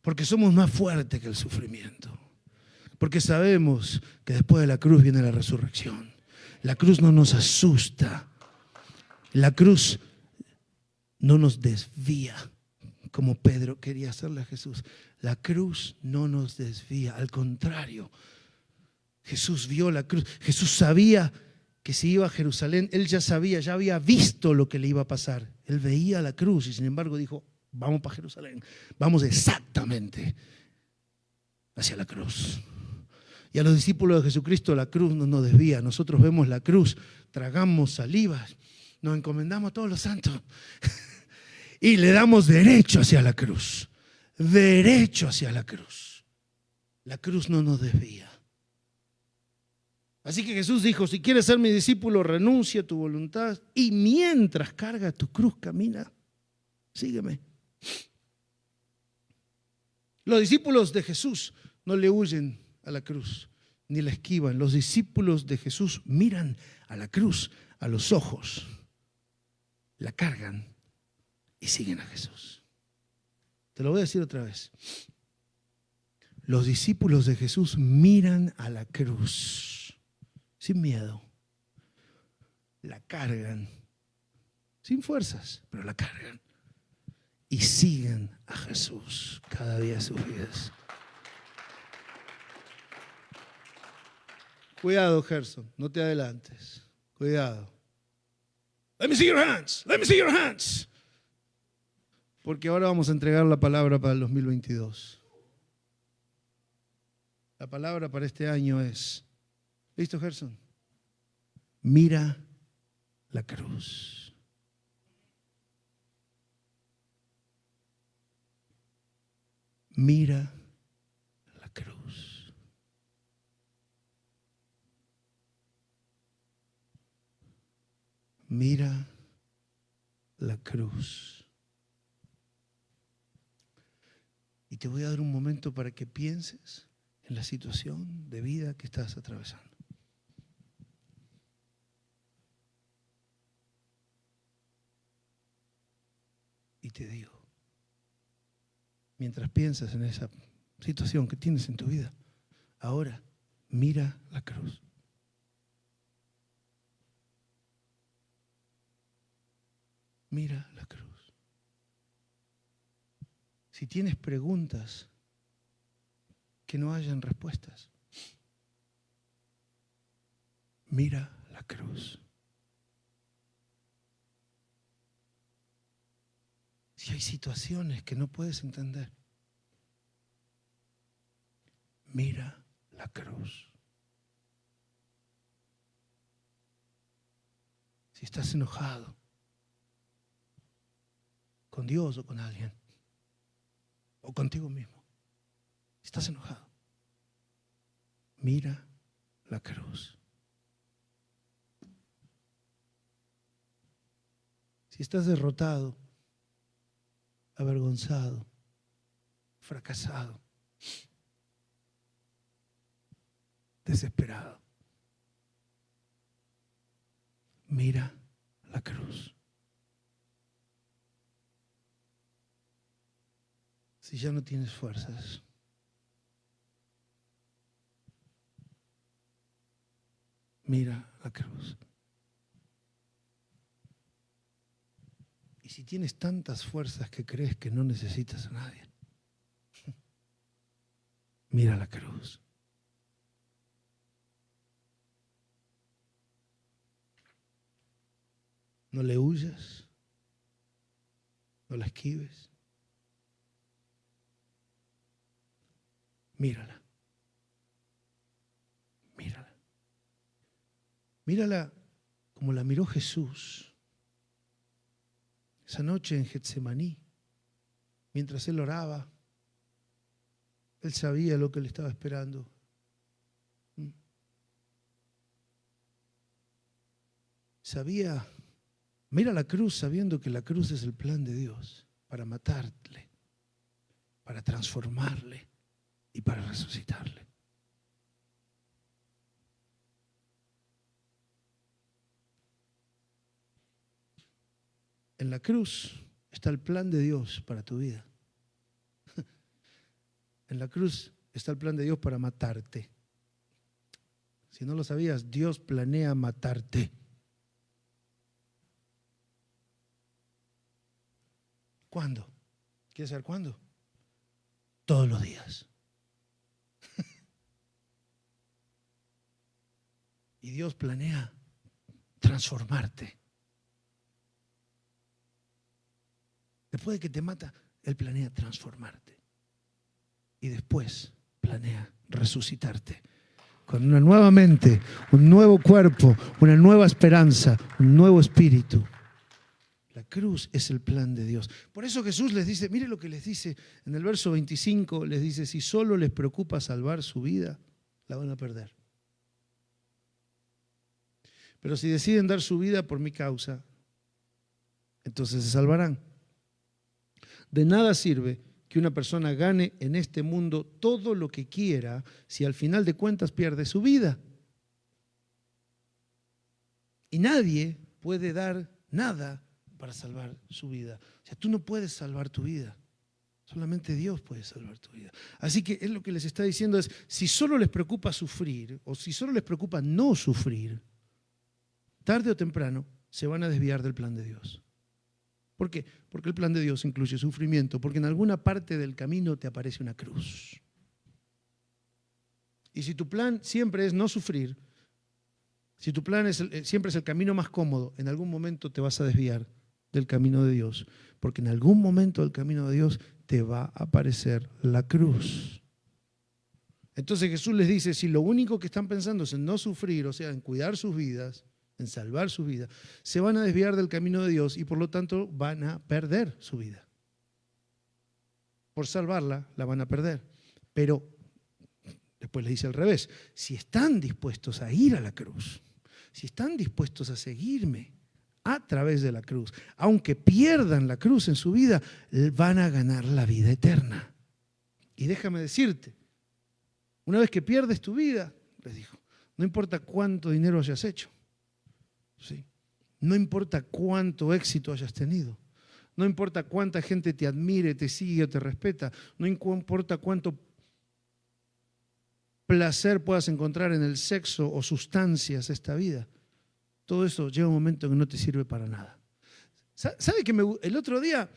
Porque somos más fuertes que el sufrimiento. Porque sabemos que después de la cruz viene la resurrección. La cruz no nos asusta. La cruz no nos desvía, como Pedro quería hacerle a Jesús. La cruz no nos desvía, al contrario. Jesús vio la cruz. Jesús sabía que si iba a Jerusalén, él ya sabía, ya había visto lo que le iba a pasar. Él veía la cruz y sin embargo dijo, vamos para Jerusalén. Vamos exactamente hacia la cruz. Y a los discípulos de Jesucristo la cruz no nos desvía. Nosotros vemos la cruz, tragamos saliva, nos encomendamos a todos los santos y le damos derecho hacia la cruz. Derecho hacia la cruz. La cruz no nos desvía. Así que Jesús dijo, si quieres ser mi discípulo, renuncia a tu voluntad y mientras carga tu cruz, camina, sígueme. Los discípulos de Jesús no le huyen a la cruz, ni la esquivan. Los discípulos de Jesús miran a la cruz, a los ojos, la cargan y siguen a Jesús. Te lo voy a decir otra vez. Los discípulos de Jesús miran a la cruz sin miedo, la cargan, sin fuerzas, pero la cargan y siguen a Jesús cada día de sus vidas. Cuidado, Gerson, no te adelantes. Cuidado. Let me see your hands. Let me see your hands. Porque ahora vamos a entregar la palabra para el 2022. La palabra para este año es, ¿listo, Gerson? Mira la cruz. Mira la cruz. Mira la cruz. Y te voy a dar un momento para que pienses en la situación de vida que estás atravesando. Y te digo, mientras piensas en esa situación que tienes en tu vida, ahora mira la cruz. Mira la cruz. Si tienes preguntas que no hayan respuestas, mira la cruz. Si hay situaciones que no puedes entender, mira la cruz. Si estás enojado con Dios o con alguien, o contigo mismo, si estás enojado, mira la cruz. Si estás derrotado, avergonzado, fracasado, desesperado, mira la cruz. Si ya no tienes fuerzas, mira la cruz. Y si tienes tantas fuerzas que crees que no necesitas a nadie, mira la cruz. No le huyas, no la esquives. mírala. Mírala. Mírala como la miró Jesús esa noche en Getsemaní, mientras él oraba. Él sabía lo que le estaba esperando. Sabía, mira la cruz sabiendo que la cruz es el plan de Dios para matarle, para transformarle y para resucitarle. En la cruz está el plan de Dios para tu vida. En la cruz está el plan de Dios para matarte. Si no lo sabías, Dios planea matarte. ¿Cuándo? ¿Quieres saber cuándo? Todos los días. Y Dios planea transformarte. Después de que te mata, Él planea transformarte. Y después planea resucitarte con una nueva mente, un nuevo cuerpo, una nueva esperanza, un nuevo espíritu. La cruz es el plan de Dios. Por eso Jesús les dice, mire lo que les dice en el verso 25, les dice, si solo les preocupa salvar su vida, la van a perder. Pero si deciden dar su vida por mi causa, entonces se salvarán. De nada sirve que una persona gane en este mundo todo lo que quiera si al final de cuentas pierde su vida. Y nadie puede dar nada para salvar su vida. O sea, tú no puedes salvar tu vida. Solamente Dios puede salvar tu vida. Así que él lo que les está diciendo es, si solo les preocupa sufrir o si solo les preocupa no sufrir, tarde o temprano se van a desviar del plan de Dios. ¿Por qué? Porque el plan de Dios incluye sufrimiento, porque en alguna parte del camino te aparece una cruz. Y si tu plan siempre es no sufrir, si tu plan siempre es el camino más cómodo, en algún momento te vas a desviar del camino de Dios, porque en algún momento del camino de Dios te va a aparecer la cruz. Entonces Jesús les dice, si lo único que están pensando es en no sufrir, o sea, en cuidar sus vidas, en salvar su vida, se van a desviar del camino de Dios y por lo tanto van a perder su vida. Por salvarla, la van a perder. Pero después les dice al revés, si están dispuestos a ir a la cruz, si están dispuestos a seguirme a través de la cruz, aunque pierdan la cruz en su vida, van a ganar la vida eterna. Y déjame decirte, una vez que pierdes tu vida, les dijo, no importa cuánto dinero hayas hecho, ¿sí? No importa cuánto éxito hayas tenido, no importa cuánta gente te admire, te sigue o te respeta, no importa cuánto placer puedas encontrar en el sexo o sustancias de esta vida, todo eso llega un momento que no te sirve para nada. ¿Sabe que el otro día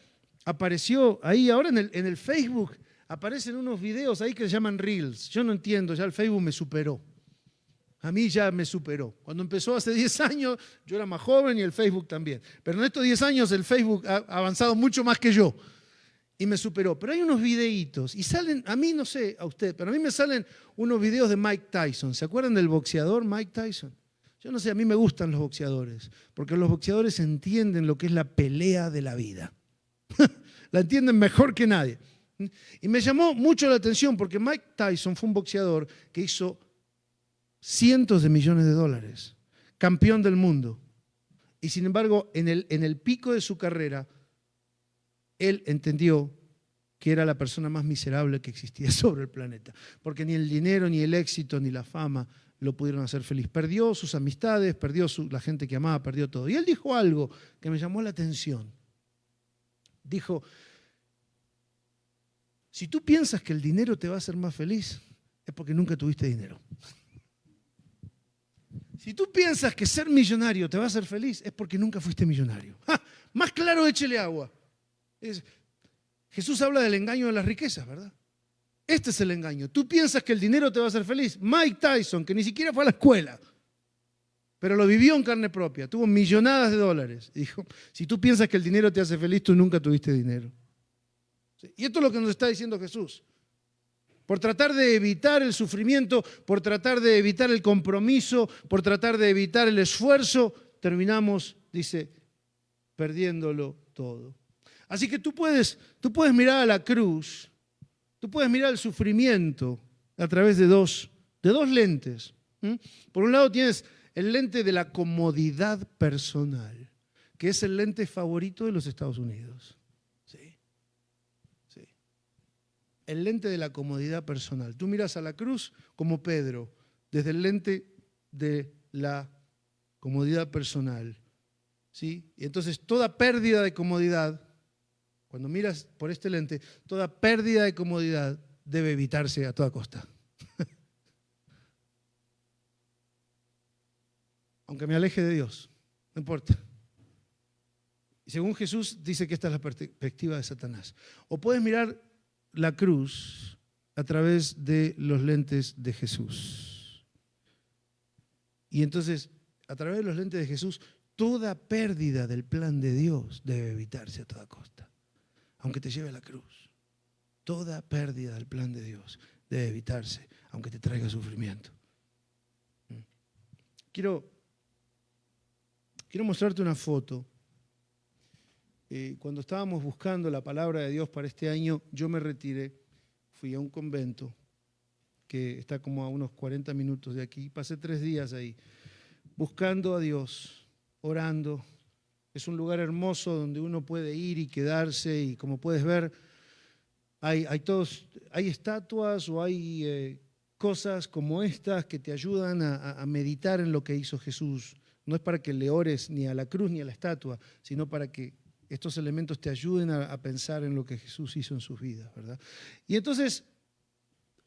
apareció ahí, ahora en el Facebook, aparecen unos videos ahí que se llaman Reels? Yo no entiendo, ya el Facebook me superó. A mí ya me superó. Cuando empezó hace 10 años, yo era más joven y el Facebook también. Pero en estos 10 años el Facebook ha avanzado mucho más que yo y me superó. Pero hay unos videitos y salen, a mí no sé a usted, pero a mí me salen unos videos de Mike Tyson. ¿Se acuerdan del boxeador Mike Tyson? Yo no sé, a mí me gustan los boxeadores, porque los boxeadores entienden lo que es la pelea de la vida. La entienden mejor que nadie. Y me llamó mucho la atención porque Mike Tyson fue un boxeador que hizo cientos de millones de dólares, campeón del mundo. Y sin embargo, en el pico de su carrera, él entendió que era la persona más miserable que existía sobre el planeta. Porque ni el dinero, ni el éxito, ni la fama lo pudieron hacer feliz. Perdió sus amistades, perdió la gente que amaba, perdió todo. Y él dijo algo que me llamó la atención. Dijo, si tú piensas que el dinero te va a hacer más feliz, es porque nunca tuviste dinero. Si tú piensas que ser millonario te va a hacer feliz, es porque nunca fuiste millonario. ¡Ja! Más claro, échele agua. Jesús habla del engaño de las riquezas, ¿verdad? Este es el engaño. Tú piensas que el dinero te va a hacer feliz. Mike Tyson, que ni siquiera fue a la escuela, pero lo vivió en carne propia, tuvo millonadas de dólares. Dijo, si tú piensas que el dinero te hace feliz, tú nunca tuviste dinero. ¿Sí? Y esto es lo que nos está diciendo Jesús. Por tratar de evitar el sufrimiento, por tratar de evitar el compromiso, por tratar de evitar el esfuerzo, terminamos, dice, perdiéndolo todo. Así que tú puedes mirar a la cruz, tú puedes mirar el sufrimiento a través de dos lentes. Por un lado tienes el lente de la comodidad personal, que es el lente favorito de los Estados Unidos. Sí. El lente de la comodidad personal. Tú miras a la cruz como Pedro, desde el lente de la comodidad personal. ¿Sí? Y entonces toda pérdida de comodidad, cuando miras por este lente, toda pérdida de comodidad debe evitarse a toda costa. Aunque me aleje de Dios, no importa. Y según Jesús dice que esta es la perspectiva de Satanás. O puedes mirar la cruz a través de los lentes de Jesús. Y entonces, a través de los lentes de Jesús, toda pérdida del plan de Dios debe evitarse a toda costa, aunque te lleve a la cruz. Toda pérdida del plan de Dios debe evitarse, aunque te traiga sufrimiento. Quiero mostrarte una foto. Cuando estábamos buscando la palabra de Dios para este año, yo me retiré, fui a un convento que está como a unos 40 minutos de aquí. Pasé 3 días ahí, buscando a Dios, orando. Es un lugar hermoso donde uno puede ir y quedarse, y como puedes ver, hay estatuas o hay cosas como estas que te ayudan a meditar en lo que hizo Jesús. No es para que le ores ni a la cruz ni a la estatua, sino para que estos elementos te ayuden a pensar en lo que Jesús hizo en sus vidas, ¿verdad? Y entonces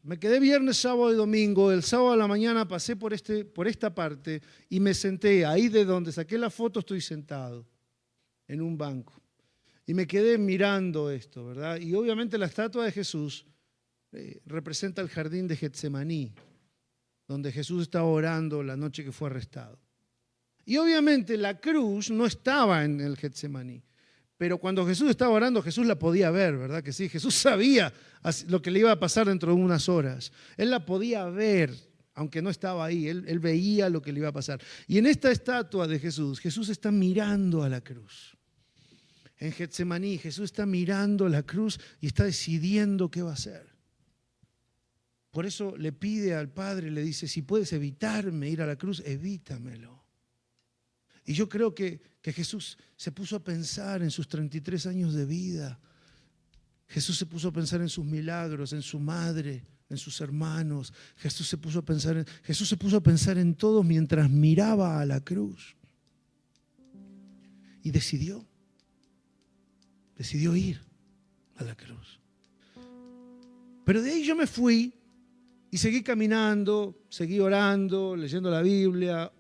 me quedé viernes, sábado y domingo. El sábado a la mañana pasé por esta parte y me senté. Ahí de donde saqué la foto estoy sentado en un banco. Y me quedé mirando esto, ¿verdad? Y obviamente la estatua de Jesús representa el jardín de Getsemaní, donde Jesús estaba orando la noche que fue arrestado. Y obviamente la cruz no estaba en el Getsemaní, pero cuando Jesús estaba orando, Jesús la podía ver, ¿verdad que sí? Jesús sabía lo que le iba a pasar dentro de unas horas. Él la podía ver, aunque no estaba ahí. Él veía lo que le iba a pasar. Y en esta estatua de Jesús, Jesús está mirando a la cruz. En Getsemaní, Jesús está mirando la cruz y está decidiendo qué va a hacer. Por eso le pide al Padre, le dice, si puedes evitarme ir a la cruz, evítamelo. Y yo creo que Jesús se puso a pensar en sus 33 años de vida. Jesús se puso a pensar en sus milagros, en su madre, en sus hermanos. Jesús se puso a pensar en todos mientras miraba a la cruz. Y decidió ir a la cruz. Pero de ahí yo me fui y seguí caminando, seguí orando, leyendo la Biblia,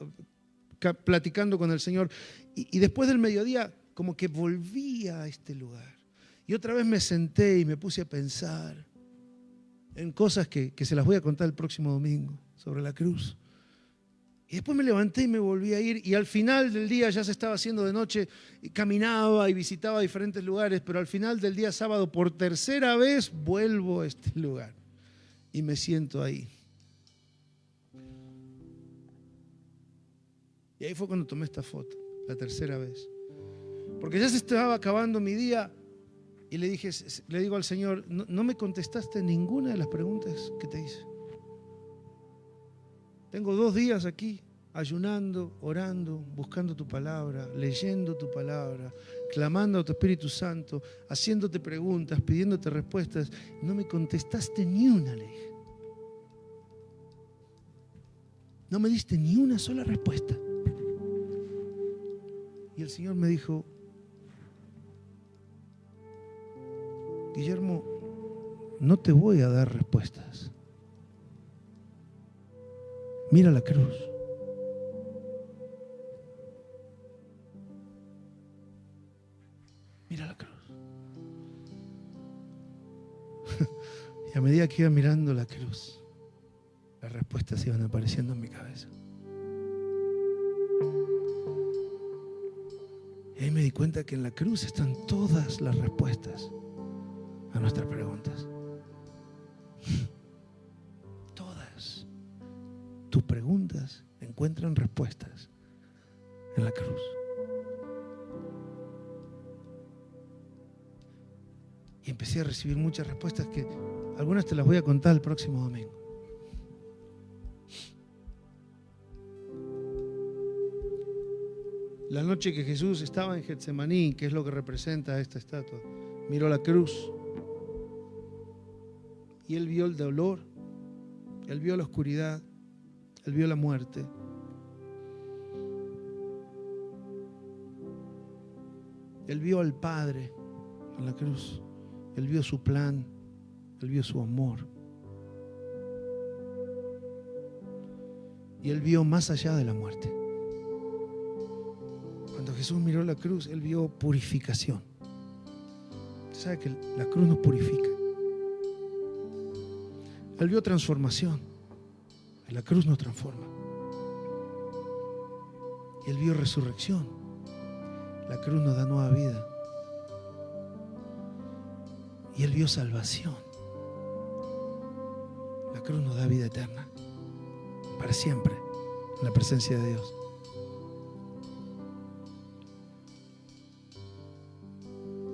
platicando con el Señor. Y después del mediodía, como que volví a este lugar. Y otra vez me senté y me puse a pensar en cosas que se las voy a contar el próximo domingo, sobre la cruz. Y después me levanté y me volví a ir. Y al final del día, ya se estaba haciendo de noche, y caminaba y visitaba diferentes lugares. Pero al final del día sábado, por tercera vez, vuelvo a este lugar. Y me siento ahí. Y ahí fue cuando tomé esta foto, la tercera vez. Porque ya se estaba acabando mi día y le digo al Señor, no me contestaste ninguna de las preguntas que te hice. Tengo 2 días aquí, ayunando, orando, buscando tu palabra, leyendo tu palabra, clamando a tu Espíritu Santo, haciéndote preguntas, pidiéndote respuestas. No me contestaste ni una, le dije. No me diste ni una sola respuesta. Y el Señor me dijo, Guillermo, no te voy a dar respuestas. Mira la cruz. Mira la cruz. Y a medida que iba mirando la cruz, las respuestas iban apareciendo en mi cabeza. Y ahí me di cuenta que en la cruz están todas las respuestas a nuestras preguntas. preguntas. Tus preguntas encuentran respuestas en la cruz. Y empecé a recibir muchas respuestas que algunas te las voy a contar el próximo domingo. La noche que Jesús estaba en Getsemaní, que es lo que representa esta estatua, miró la cruz y él vio el dolor, él vio la oscuridad, él vio la muerte. Él vio al Padre en la cruz, él vio su plan, él vio su amor. Y él vio más allá de la muerte. Cuando Jesús miró la cruz, él vio purificación. Usted sabe que la cruz nos purifica. Él vio transformación. La cruz nos transforma. Y él vio resurrección. La cruz nos da nueva vida. Y él vio salvación. La cruz nos da vida eterna. Para siempre. En la presencia de Dios.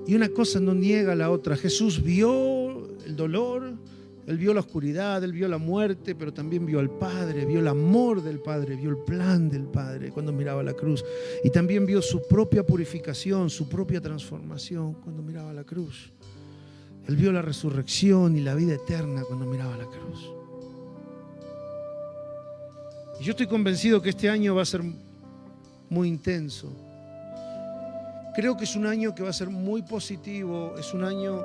Y una cosa no niega a la otra. Jesús vio el dolor, él vio la oscuridad, él vio la muerte, pero también vio al Padre, vio el amor del Padre, vio el plan del Padre cuando miraba la cruz. Y también vio su propia purificación, su propia transformación cuando miraba la cruz. Él vio la resurrección y la vida eterna cuando miraba la cruz. Y yo estoy convencido que este año va a ser muy intenso. Creo que es un año que va a ser muy positivo, es un año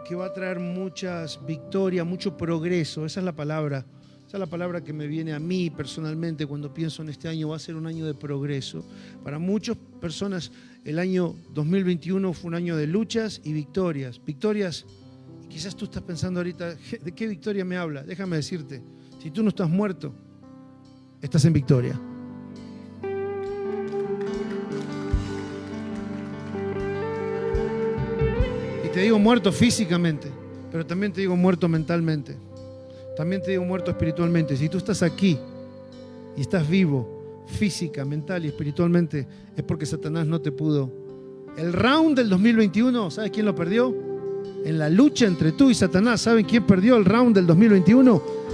que va a traer muchas victorias, mucho progreso. Esa es la palabra que me viene a mí personalmente cuando pienso en este año. Va a ser un año de progreso. Para muchas personas el año 2021 fue un año de luchas y victorias. Victorias, y quizás tú estás pensando ahorita, ¿de qué victoria me habla? Déjame decirte, si tú no estás muerto, estás en victoria. Te digo muerto físicamente, pero también te digo muerto mentalmente. También te digo muerto espiritualmente. Si tú estás aquí y estás vivo, física, mental y espiritualmente, es porque Satanás no te pudo. El round del 2021, ¿sabes quién lo perdió? En la lucha entre tú y Satanás, ¿saben quién perdió el round del 2021?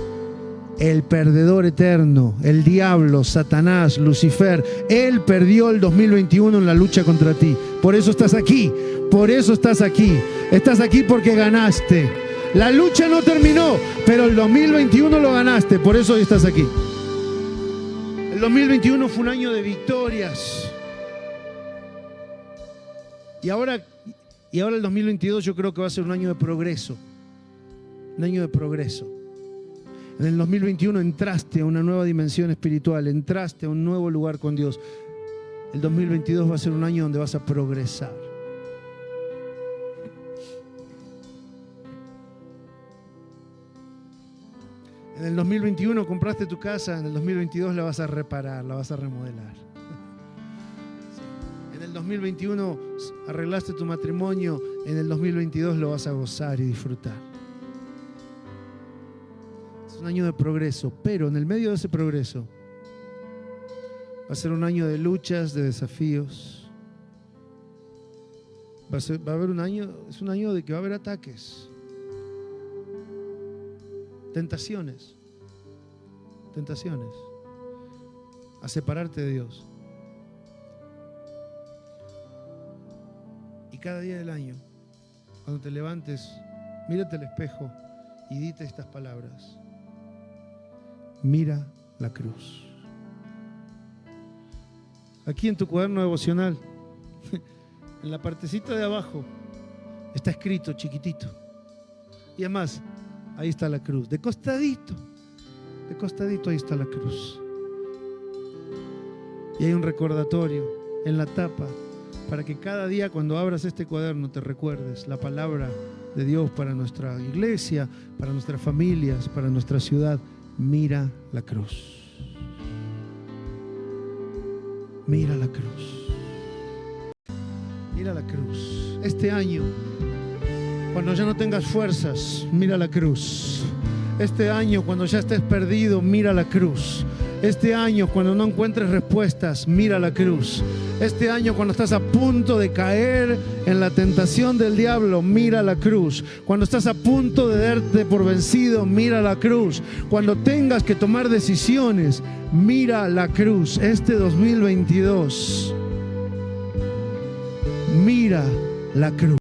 El perdedor eterno, el diablo, Satanás, Lucifer. Él perdió el 2021 en la lucha contra ti. Por eso estás aquí. Por eso estás aquí. Estás aquí porque ganaste. La lucha no terminó, pero el 2021 lo ganaste. Por eso hoy estás aquí. El 2021 fue un año de victorias. Y ahora el 2022 yo creo que va a ser un año de progreso. Un año de progreso. En el 2021 entraste a una nueva dimensión espiritual, entraste a un nuevo lugar con Dios. El 2022 va a ser un año donde vas a progresar. En el 2021 compraste tu casa, en el 2022 la vas a reparar, la vas a remodelar. En el 2021 arreglaste tu matrimonio, en el 2022 lo vas a gozar y disfrutar. Un año de progreso, pero en el medio de ese progreso va a ser un año de luchas, de desafíos. Va a haber un año, es un año de que va a haber ataques, tentaciones a separarte de Dios. Y cada día del año, cuando te levantes, mírate al espejo y dite estas palabras. Mira la cruz. Aquí en tu cuaderno devocional, en la partecita de abajo, está escrito chiquitito. Y además, ahí está la cruz. De costadito ahí está la cruz. Y hay un recordatorio en la tapa para que cada día cuando abras este cuaderno te recuerdes la palabra de Dios para nuestra iglesia, para nuestras familias, para nuestra ciudad. Mira la cruz. Mira la cruz. Mira la cruz. Este año, cuando ya no tengas fuerzas, mira la cruz. Este año, cuando ya estés perdido, mira la cruz. Este año, cuando no encuentres respuestas, mira la cruz. Este año, cuando estás a punto de caer en la tentación del diablo, mira la cruz. Cuando estás a punto de darte por vencido, mira la cruz. Cuando tengas que tomar decisiones, mira la cruz. Este 2022, mira la cruz.